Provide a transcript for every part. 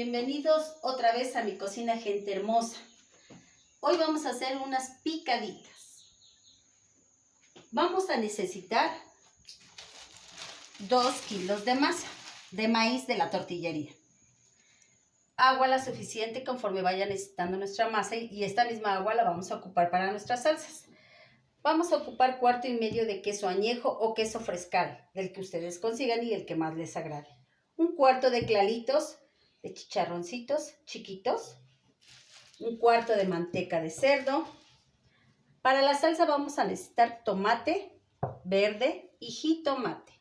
bienvenidos otra vez a mi cocina, gente hermosa. Hoy vamos a hacer unas picaditas. Vamos a necesitar 2 kilos de masa de maíz de la tortillería. Agua la suficiente conforme vaya necesitando nuestra masa y esta misma agua la vamos a ocupar para nuestras salsas. Vamos a ocupar 1/4 cuarto de queso añejo o queso frescal, del que ustedes consigan y el que más les agrade. 1 cuarto de claritos de chicharroncitos chiquitos, 1 cuarto de manteca de cerdo. Para la salsa vamos a necesitar tomate verde y jitomate,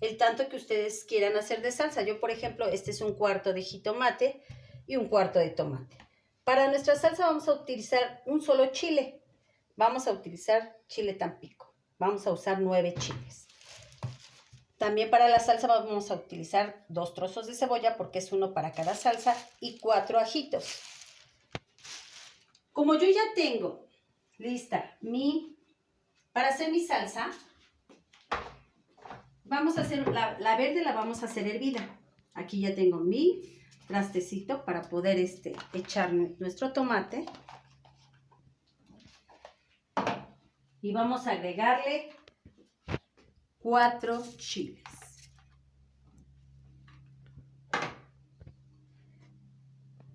el tanto que ustedes quieran hacer de salsa. Yo, por ejemplo, este es 1 cuarto de jitomate y 1 cuarto de tomate. Para nuestra salsa vamos a utilizar un solo chile. Vamos a utilizar chile Tampico. Vamos a usar 9 chiles. También para la salsa vamos a utilizar 2 trozos de cebolla porque es 1 para cada salsa y 4 ajitos. Como yo ya tengo lista para hacer mi salsa, vamos a hacer la verde, la vamos a hacer hervida. Aquí ya tengo mi trastecito para poder echar nuestro tomate. Y vamos a agregarle 4 chiles.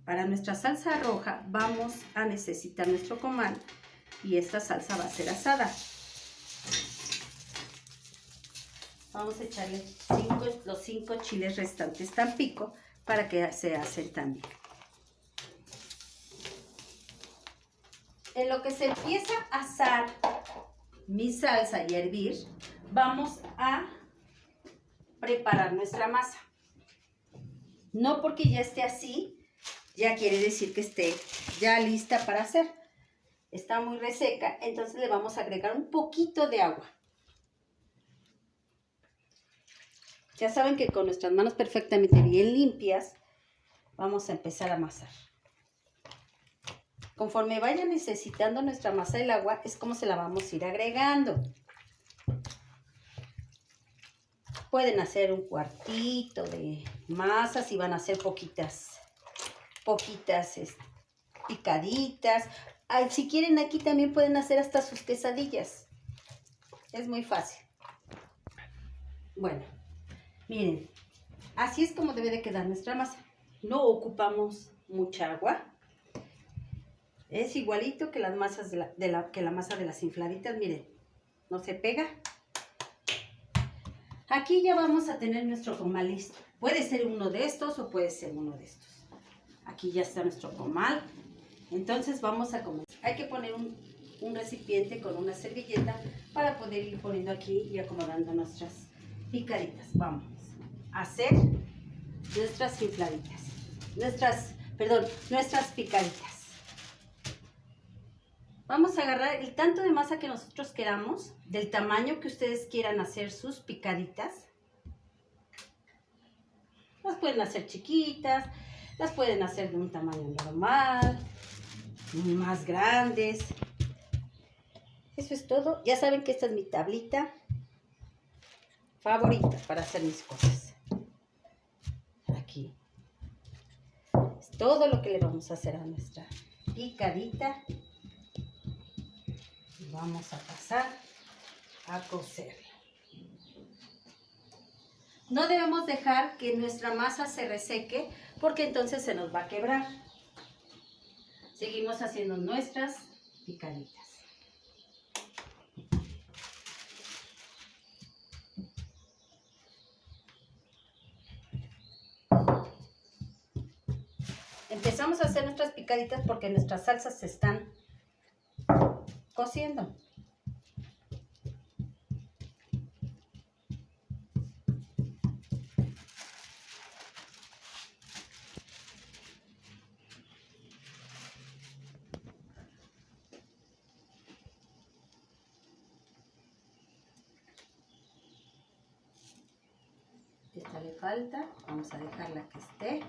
Para nuestra salsa roja vamos a necesitar nuestro comal y esta salsa va a ser asada. Vamos a echarle los 5 chiles restantes Tampico para que se hacen también. En lo que se empieza a asar mi salsa y a hervir, vamos a preparar nuestra masa. No porque ya esté así, ya quiere decir que esté ya lista para hacer. Está muy reseca, entonces le vamos a agregar un poquito de agua. Ya saben que con nuestras manos perfectamente bien limpias, vamos a empezar a amasar. Conforme vaya necesitando nuestra masa el agua, es como se la vamos a ir agregando. Pueden hacer 1 cuartito de masa si van a hacer poquitas picaditas. Si quieren, aquí también pueden hacer hasta sus quesadillas. Es muy fácil. Bueno, miren, así es como debe de quedar nuestra masa. No ocupamos mucha agua. Es igualito que las masas que la masa de las infladitas, miren, no se pega. Aquí ya vamos a tener nuestro comal listo. Puede ser uno de estos o puede ser uno de estos. Aquí ya está nuestro comal. Entonces vamos a comenzar. Hay que poner un recipiente con una servilleta para poder ir poniendo aquí y acomodando nuestras picaditas. Vamos a hacer nuestras infladitas. Nuestras picaditas. Vamos a agarrar el tanto de masa que nosotros queramos, del tamaño que ustedes quieran hacer sus picaditas. Las pueden hacer chiquitas, las pueden hacer de un tamaño normal, más grandes. Eso es todo. Ya saben que esta es mi tablita favorita para hacer mis cosas. Aquí es todo lo que le vamos a hacer a nuestra picadita. Vamos a pasar a cocerla. No debemos dejar que nuestra masa se reseque porque entonces se nos va a quebrar. Seguimos haciendo nuestras picaditas. Empezamos a hacer nuestras picaditas porque nuestras salsas se están cociendo. Esta le falta, vamos a dejarla que esté.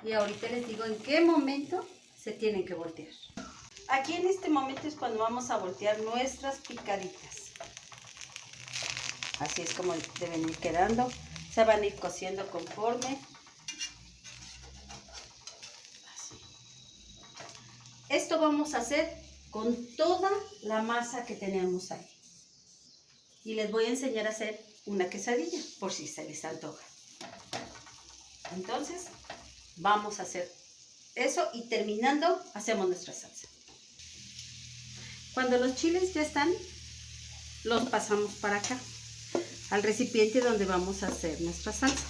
Y ahorita les digo en qué momento se tienen que voltear. Aquí en este momento es cuando vamos a voltear nuestras picaditas. Así es como deben ir quedando. Se van a ir cociendo conforme. Así. Esto vamos a hacer con toda la masa que tenemos ahí. Y les voy a enseñar a hacer una quesadilla, por si se les antoja. Entonces, vamos a hacer eso y terminando, hacemos nuestra salsa. Cuando los chiles ya están, los pasamos para acá, al recipiente donde vamos a hacer nuestra salsa.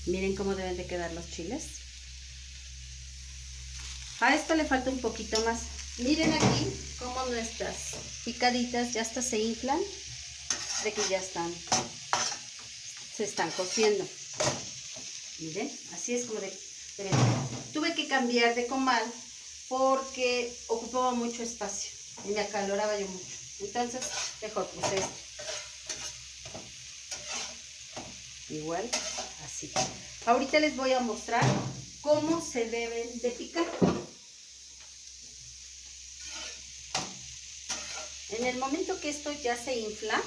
Miren cómo deben de quedar los chiles. A esto le falta un poquito más. Miren aquí cómo nuestras picaditas ya hasta se inflan, de que ya se están cociendo. Miren, así es como tuve que cambiar de comal porque ocupaba mucho espacio y me acaloraba yo mucho. Entonces, mejor puse este. Igual, así. Ahorita les voy a mostrar cómo se deben de picar. En el momento que esto ya se infla,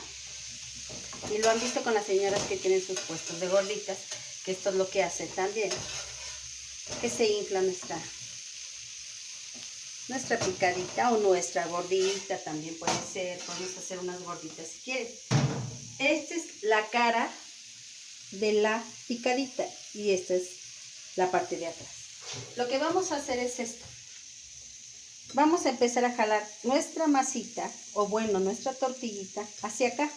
y lo han visto con las señoras que tienen sus puestos de gorditas, que esto es lo que hacen también, que se infla nuestra picadita o nuestra gordita, también puede ser. Podemos hacer unas gorditas si quieren. Esta es la cara de la picadita y esta es la parte de atrás. Lo que vamos a hacer es esto. Vamos a empezar a jalar nuestra masita, o bueno, nuestra tortillita hacia acá.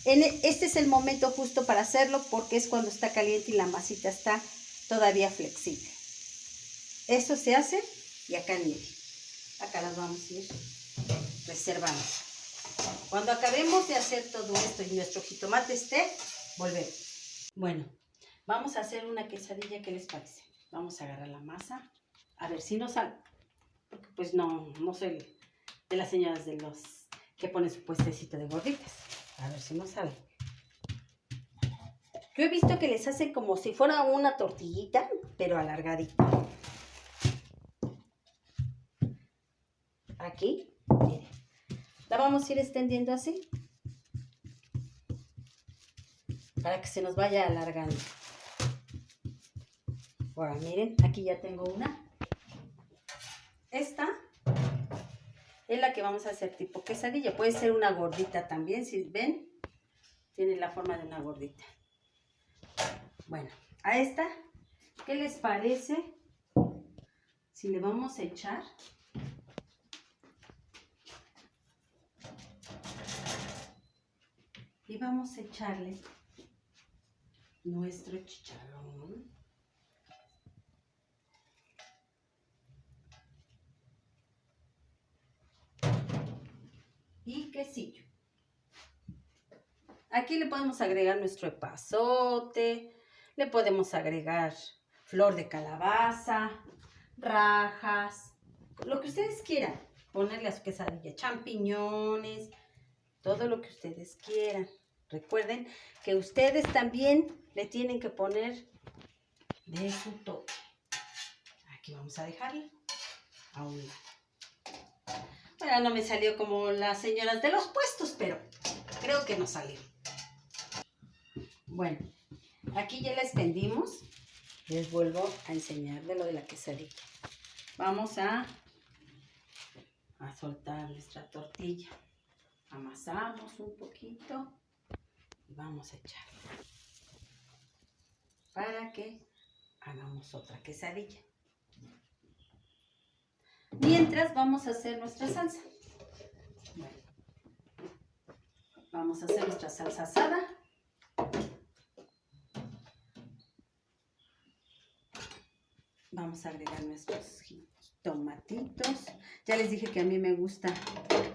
Este es el momento justo para hacerlo porque es cuando está caliente y la masita está todavía flexible. Eso se hace y acá en medio. Acá las vamos a ir reservando. Cuando acabemos de hacer todo esto y nuestro jitomate esté, volvemos. Bueno, vamos a hacer una quesadilla. ¿Qué les parece? Vamos a agarrar la masa. A ver si nos sale. Porque pues no soy de las señoras de los que ponen su puestecito de gorditas. A ver si nos sale. Yo he visto que les hacen como si fuera una tortillita, pero alargadita. Aquí, miren, la vamos a ir extendiendo así, para que se nos vaya alargando. Ahora, miren, aquí ya tengo una. Esta es la que vamos a hacer tipo quesadilla. Puede ser una gordita también, si ven, tiene la forma de una gordita. Bueno, a esta, ¿qué les parece si le vamos a echar y vamos a echarle nuestro chicharrón? Y quesillo. Aquí le podemos agregar nuestro epazote, le podemos agregar flor de calabaza, rajas, lo que ustedes quieran. Ponerle a su quesadilla champiñones, todo lo que ustedes quieran. Recuerden que ustedes también le tienen que poner de su toque. Aquí vamos a dejarlo a un lado. Bueno, no me salió como las señoras de los puestos, pero creo que nos salió. Bueno, aquí ya la extendimos. Les vuelvo a enseñar de lo de la quesadilla. Vamos a soltar nuestra tortilla. Amasamos un poquito y vamos a echarla para que hagamos otra quesadilla. Mientras vamos a hacer nuestra salsa. Bueno, vamos a hacer nuestra salsa asada. Vamos a agregar nuestros tomatitos. Ya les dije que a mí me gusta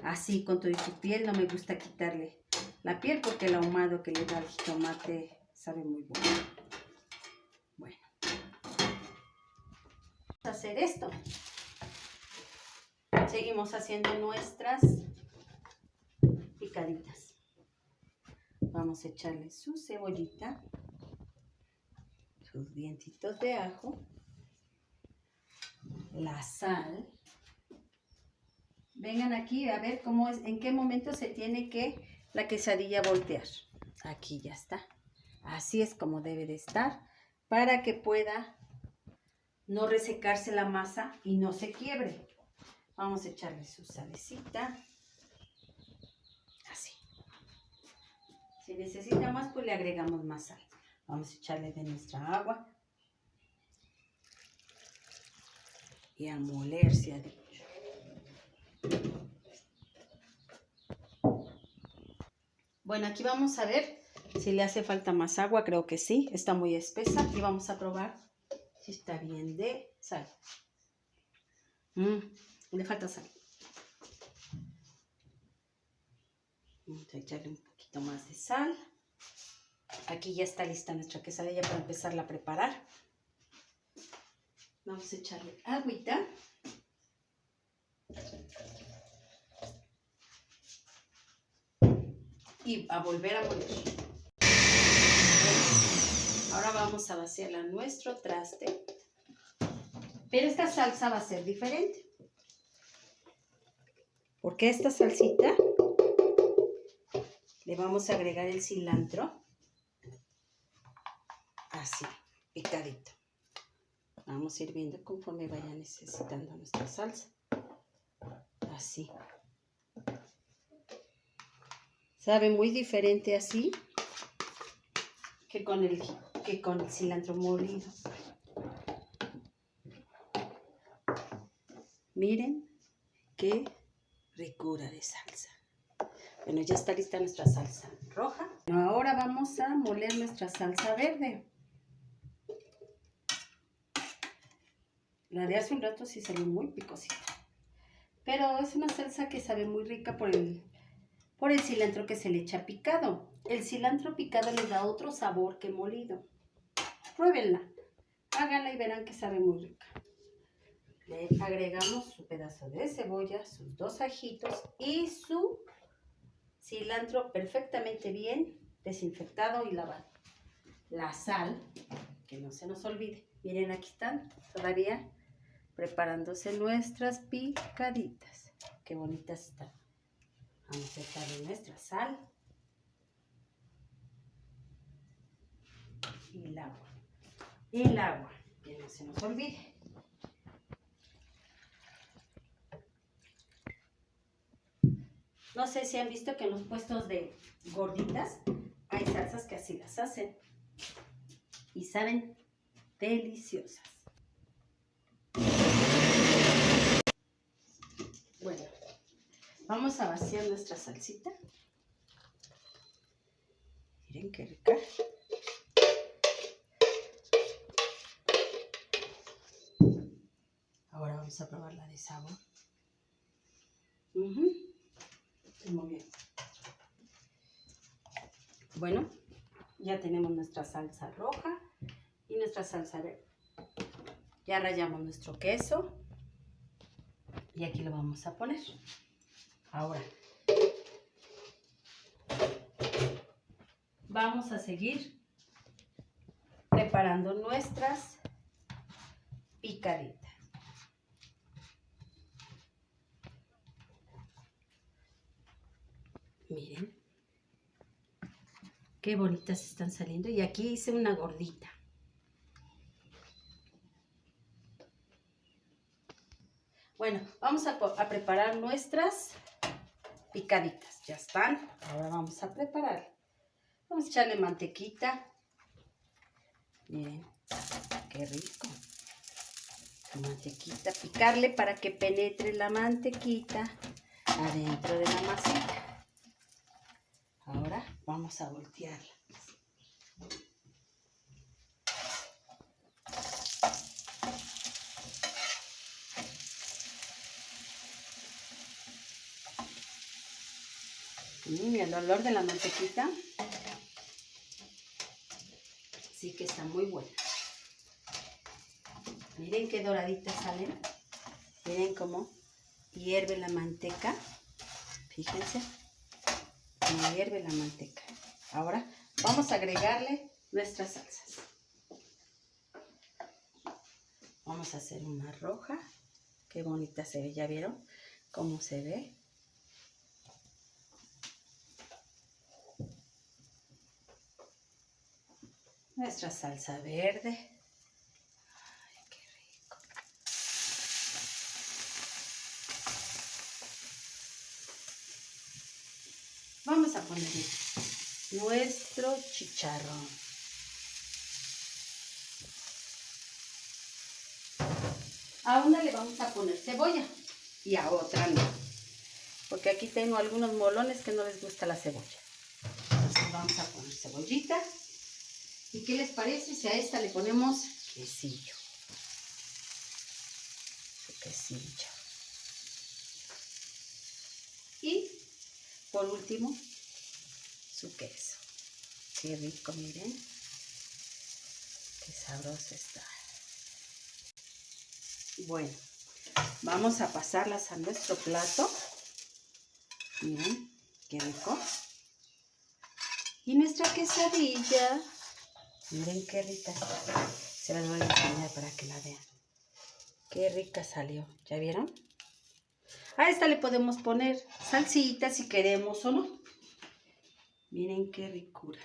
así con toda su piel. No me gusta quitarle la piel porque el ahumado que le da el jitomate sabe muy bueno. Bueno, vamos a hacer esto. Seguimos haciendo nuestras picaditas. Vamos a echarle su cebollita, sus dientitos de ajo, la sal. Vengan aquí a ver cómo es, en qué momento se tiene que la quesadilla voltear. Aquí ya está. Así es como debe de estar para que pueda no resecarse la masa y no se quiebre. Vamos a echarle su salecita. Así. Si necesita más, pues le agregamos más sal. Vamos a echarle de nuestra agua. Y a moler se ha dicho. Bueno, aquí vamos a ver si le hace falta más agua. Creo que sí, está muy espesa. Y vamos a probar si está bien de sal. Le falta sal. Vamos a echarle un poquito más de sal. Aquí ya está lista nuestra quesadilla para empezarla a preparar. Vamos a echarle agüita. Y a volver a moler. Ahora vamos a vaciarla en nuestro traste. Pero esta salsa va a ser diferente. Porque esta salsita le vamos a agregar el cilantro. Así, picadito. Vamos a ir viendo conforme vaya necesitando nuestra salsa. Así. Sabe muy diferente así que con el cilantro molido. Miren qué ricura de salsa. Bueno, ya está lista nuestra salsa roja. Ahora vamos a moler nuestra salsa verde. La de hace un rato sí salió muy picosita. Pero es una salsa que sabe muy rica por el cilantro que se le echa picado. El cilantro picado le da otro sabor que molido. Pruébenla, háganla y verán que sabe muy rica. Le agregamos su pedazo de cebolla, sus 2 ajitos y su cilantro perfectamente bien desinfectado y lavado. La sal, que no se nos olvide. Miren, aquí están todavía preparándose nuestras picaditas. Qué bonitas están. Vamos a echarle nuestra sal y el agua. El agua, que no se nos olvide. No sé si han visto que en los puestos de gorditas hay salsas que así las hacen y saben deliciosas. Bueno, vamos a vaciar nuestra salsita. Miren qué rica. Ahora vamos a probarla de sabor. Muy bien. Bueno, ya tenemos nuestra salsa roja y nuestra salsa verde. Ya rallamos nuestro queso y aquí lo vamos a poner. Ahora vamos a seguir preparando nuestras picaditas. Miren qué bonitas están saliendo. Y aquí hice una gordita. Bueno, vamos a preparar nuestras picaditas. Ya están. Ahora vamos a preparar. Vamos a echarle mantequita. Miren, qué rico. Mantequita. Picarle para que penetre la mantequita adentro de la masita. Ahora vamos a voltearla. El olor de la mantequita sí que está muy bueno. Miren qué doraditas salen. Miren cómo hierve la manteca. Fíjense cómo hierve la manteca. Ahora vamos a agregarle nuestras salsas. Vamos a hacer una roja. Qué bonita se ve. ¿Ya vieron cómo se ve? nuestra salsa verde. Ay, qué rico. Vamos a ponerle nuestro chicharrón. A una le vamos a poner cebolla y a otra no, porque aquí tengo algunos molones que no les gusta la cebolla. Entonces vamos a poner cebollita. ¿Y qué les parece si a esta le ponemos quesillo? Su quesillo. Y por último, su queso. Qué rico, miren. Qué sabroso está. Bueno, vamos a pasarlas a nuestro plato. Miren, qué rico. Y nuestra quesadilla. Miren qué rica. Se las voy a enseñar para que la vean. Qué rica salió. ¿Ya vieron? A esta le podemos poner salsita si queremos o no. Miren qué ricura.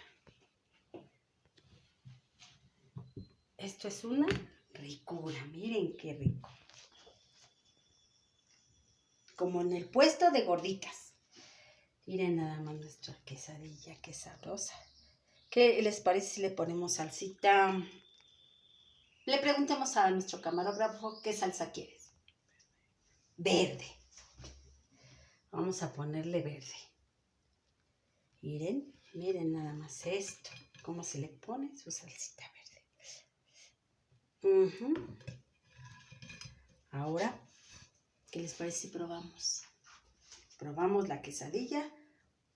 Esto es una ricura. Miren qué rico. Como en el puesto de gorditas. Miren nada más nuestra quesadilla. Qué sabrosa. ¿Qué les parece si le ponemos salsita? Le preguntemos a nuestro camarógrafo qué salsa quieres. Verde. Vamos a ponerle verde. Miren, miren nada más esto. Cómo se le pone su salsita verde. Ahora, ¿qué les parece si probamos? ¿Probamos la quesadilla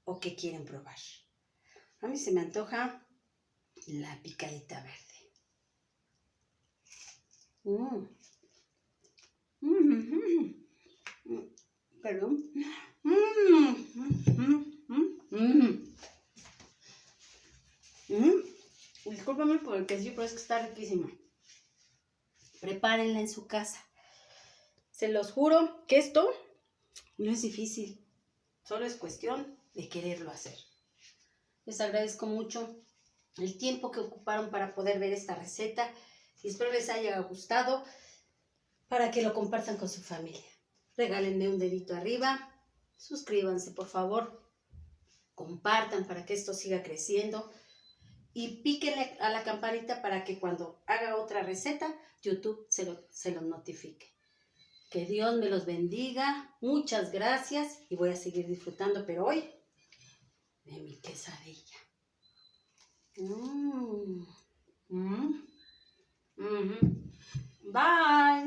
o qué quieren probar? A mí se me antoja la picadita verde. Perdón. Discúlpame por el quesillo, pero es que está riquísima. Prepárenla en su casa. Se los juro que esto no es difícil. Solo es cuestión de quererlo hacer. Les agradezco mucho el tiempo que ocuparon para poder ver esta receta. Y espero les haya gustado para que lo compartan con su familia. Regálenme un dedito arriba. Suscríbanse, por favor. Compartan para que esto siga creciendo. Y píquenle a la campanita para que cuando haga otra receta, YouTube se lo notifique. Que Dios me los bendiga. Muchas gracias. Y voy a seguir disfrutando, pero hoy, de mi quesadilla. Bye.